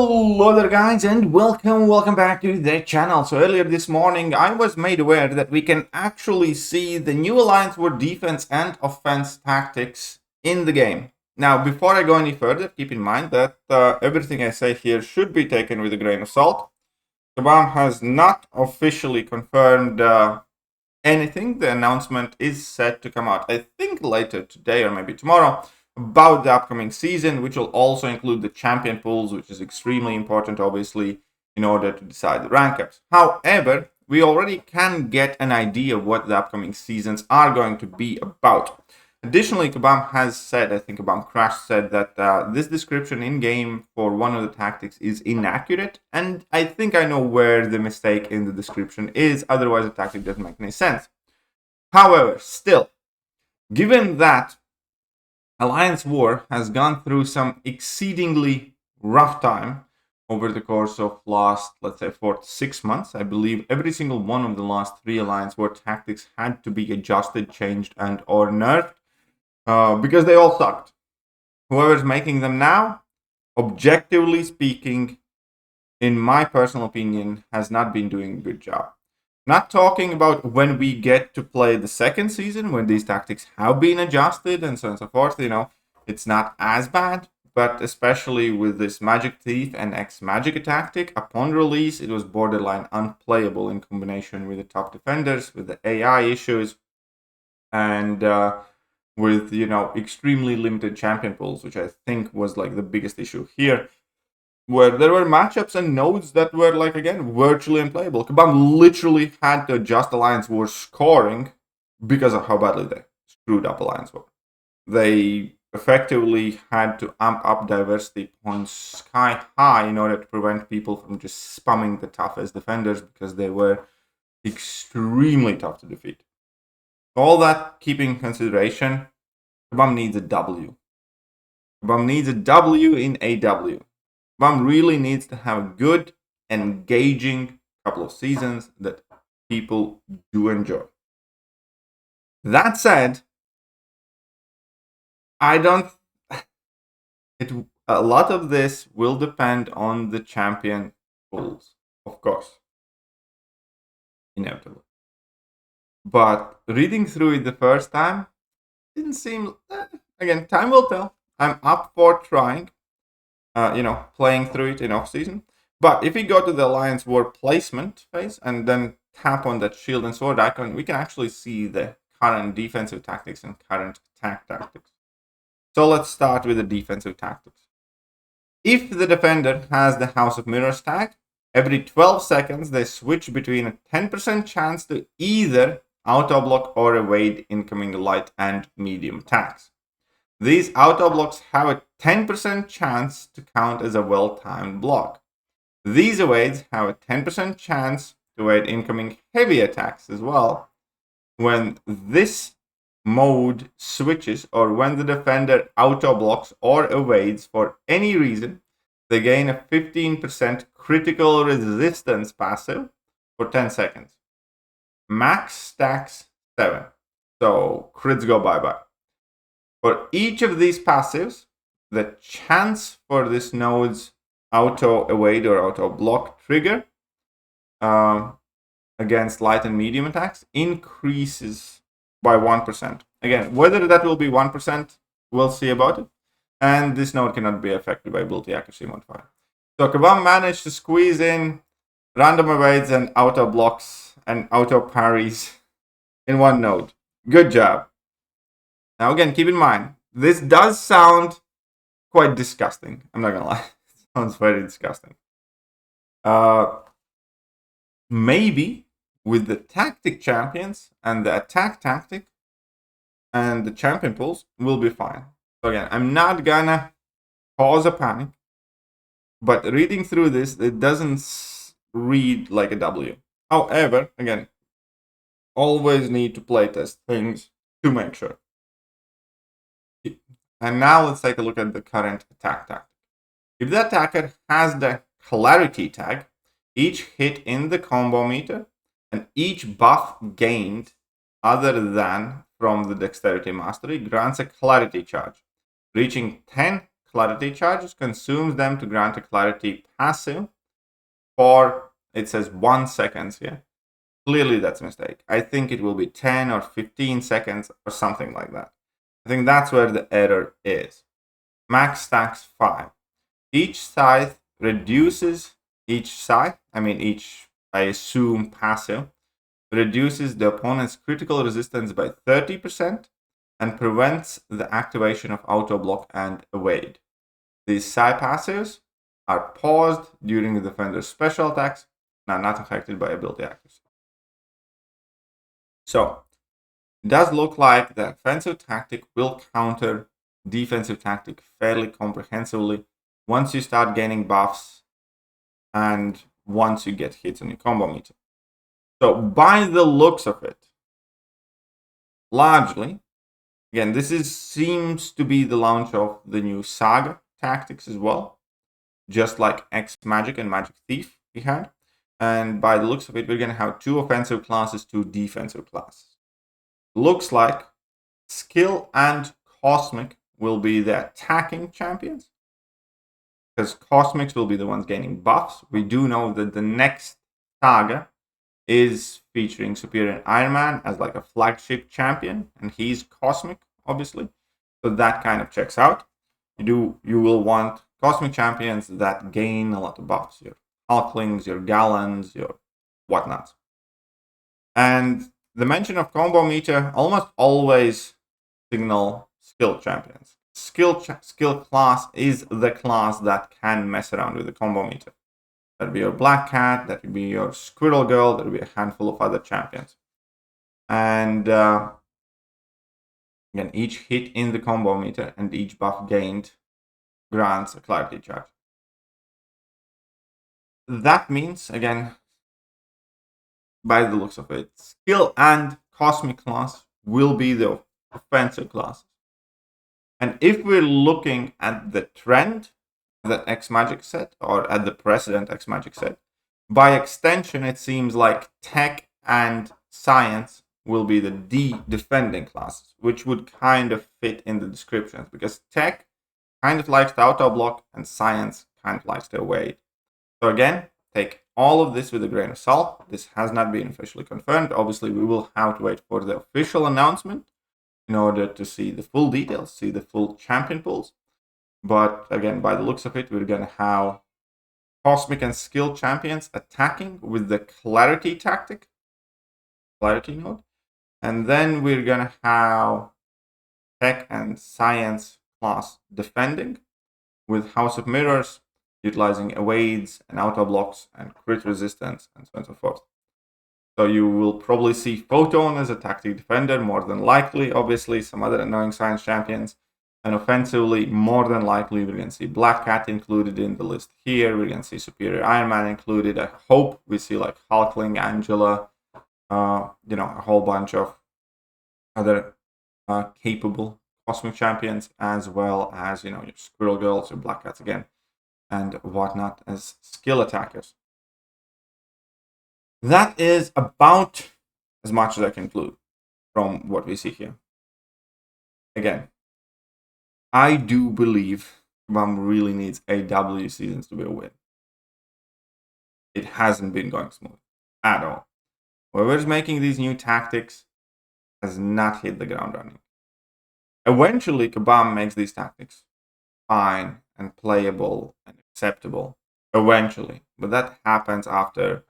Hello there guys and welcome back to the channel. So earlier this morning I was made aware that we can actually see the new Alliance War defense and offense tactics in the game. Now before I go any further, keep in mind that everything I say here should be taken with a grain of salt. Kabam has not officially confirmed anything. The announcement is set to come out, I think, later today or maybe tomorrow, about the upcoming season, which will also include the champion pools, which is extremely important, obviously, in order to decide the rank ups. However, we already can get an idea of what the upcoming seasons are going to be about. Additionally, Kabam has said, I think Kabam Crash said, that this description in-game for one of the tactics is inaccurate, and I think I know where the mistake in the description is, otherwise the tactic doesn't make any sense. However, still, given that Alliance War has gone through some exceedingly rough time over the course of last, let's say, 4 to 6 months. I believe every single one of the last 3 Alliance War tactics had to be adjusted, changed, and or nerfed because they all sucked. Whoever's making them now, objectively speaking, in my personal opinion, has not been doing a good job. Not talking about when we get to play the second season, when these tactics have been adjusted and so on and so forth, it's not as bad. But especially with this Magic Thief and X-Magic tactic, upon release, it was borderline unplayable in combination with the top defenders, with the AI issues, and with, extremely limited champion pools, which I think was like the biggest issue here, where there were matchups and nodes that were, like, again, virtually unplayable. Kabam literally had to adjust Alliance War scoring because of how badly they screwed up Alliance War. They effectively had to amp up diversity points sky high in order to prevent people from just spamming the toughest defenders because they were extremely tough to defeat. All that keeping in consideration, Kabam needs a W. Kabam needs a W in AW. Kabam really needs to have a good, engaging couple of seasons that people do enjoy. That said, a lot of this will depend on the champion pools, of course, inevitably. But reading through it the first time didn't seem. Again, time will tell. I'm up for trying. Playing through it in off-season. But if we go to the Alliance War placement phase and then tap on that shield and sword icon, we can actually see the current defensive tactics and current attack tactics. So let's start with the defensive tactics. If the defender has the House of Mirrors tag, every 12 seconds they switch between a 10% chance to either auto-block or evade incoming light and medium attacks. These auto blocks have a 10% chance to count as a well-timed block. These evades have a 10% chance to evade incoming heavy attacks as well. When this mode switches, or when the defender auto blocks or evades for any reason, they gain a 15% critical resistance passive for 10 seconds. Max stacks 7, so crits go bye-bye. For each of these passives, the chance for this node's auto-evade or auto-block trigger against light and medium attacks increases by 1%. Again, whether that will be 1%, we'll see about it. And this node cannot be affected by ability accuracy modifier. So Kabam managed to squeeze in random evades and auto-blocks and auto-parries in one node. Good job. Now again, keep in mind, this does sound quite disgusting. I'm not gonna lie. It sounds very disgusting. Maybe with the tactic champions and the attack tactic and the champion pools, we'll be fine. So again, I'm not gonna cause a panic, but reading through this, it doesn't read like a W. However, again, always need to playtest things to make sure. And now let's take a look at the current attack tactic. If the attacker has the Clarity tag, each hit in the combo meter and each buff gained other than from the Dexterity Mastery grants a Clarity charge, reaching 10 clarity charges, consumes them to grant a clarity passive for, it says 1 second here. Clearly that's a mistake. I think it will be 10 or 15 seconds or something like that. I think that's where the error is. Max stacks 5. Each scythe reduces I assume passive, reduces the opponent's critical resistance by 30% and prevents the activation of auto block and evade. These scythe passives are paused during the defender's special attacks and are not affected by ability accuracy. So, it does look like the offensive tactic will counter defensive tactic fairly comprehensively once you start gaining buffs and once you get hits on your combo meter. So by the looks of it, largely, again, this seems to be the launch of the new Saga tactics as well, just like X Magic and Magic Thief we had. And by the looks of it, we're going to have 2 offensive classes, 2 defensive classes. Looks like Skill and Cosmic will be the attacking champions, because Cosmics will be the ones gaining buffs. We do know that the next Saga is featuring Superior Iron Man as like a flagship champion, and he's Cosmic, obviously. So that kind of checks out. You will want Cosmic champions that gain a lot of buffs. Your Hulklings, your Gallons, your whatnots. And the mention of combo meter almost always signal skill champions. Skill class is the class that can mess around with the combo meter. That would be your Black Cat, that would be your Squirrel Girl, that would be a handful of other champions. And again, each hit in the combo meter and each buff gained grants a clarity charge. That means, again, by the looks of it, Skill and Cosmic class will be the offensive classes. And if we're looking at the trend that X Magic set, or at the precedent X Magic set, by extension, it seems like Tech and Science will be the defending classes, which would kind of fit in the descriptions, because Tech kind of likes to auto block and Science kind of likes to evade. So again, take all of this with a grain of salt. This has not been officially confirmed. Obviously, we will have to wait for the official announcement in order to see the full details, see the full champion pools. But again, by the looks of it, we're going to have Cosmic and Skill champions attacking with the Clarity tactic, Clarity node. And then we're going to have Tech and Science class defending with House of Mirrors, utilizing evades and auto blocks and crit resistance and so on and so forth. So you will probably see Photon as a tactic defender, more than likely, obviously, some other annoying Science champions. And offensively, more than likely, we're going to see Black Cat included in the list here. We're going to see Superior Iron Man included. I hope we see like Hulkling, Angela, a whole bunch of other capable Cosmic champions, as well as, your Squirrel Girls or Black Cats again, and whatnot as skill attackers. That is about as much as I can conclude from what we see here. Again, I do believe Kabam really needs AW seasons to be a win. It hasn't been going smooth at all. Whoever's making these new tactics has not hit the ground running. Eventually, Kabam makes these tactics fine and playable and acceptable. Eventually. But that happens after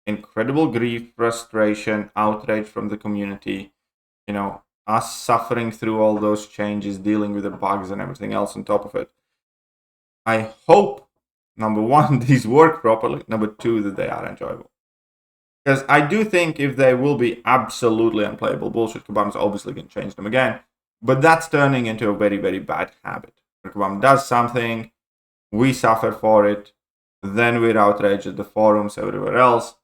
incredible grief, frustration, outrage from the community, us suffering through all those changes, dealing with the bugs and everything else on top of it. I hope, number one, these work properly. Number two, that they are enjoyable. Because I do think if they will be absolutely unplayable bullshit, Kabam is obviously going to change them again. But that's turning into a very, very bad habit. Kabam does something, we suffer for it, then we're outraged at the forums everywhere else,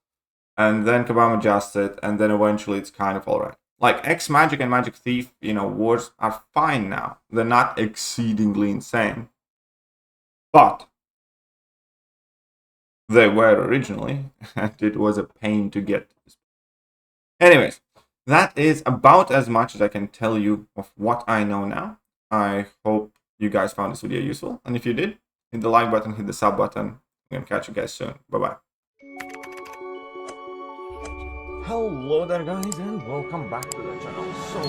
and then Kabam adjusts it, and then eventually it's kind of alright. Like X Magic and Magic Thief, wars are fine now. They're not exceedingly insane. But they were originally, and it was a pain to get. Anyways, that is about as much as I can tell you of what I know now. I hope you guys found this video useful. And if you did, hit the like button, hit the sub button. I'm gonna catch you guys soon. Bye-bye. Hello there guys, and welcome back to the channel. So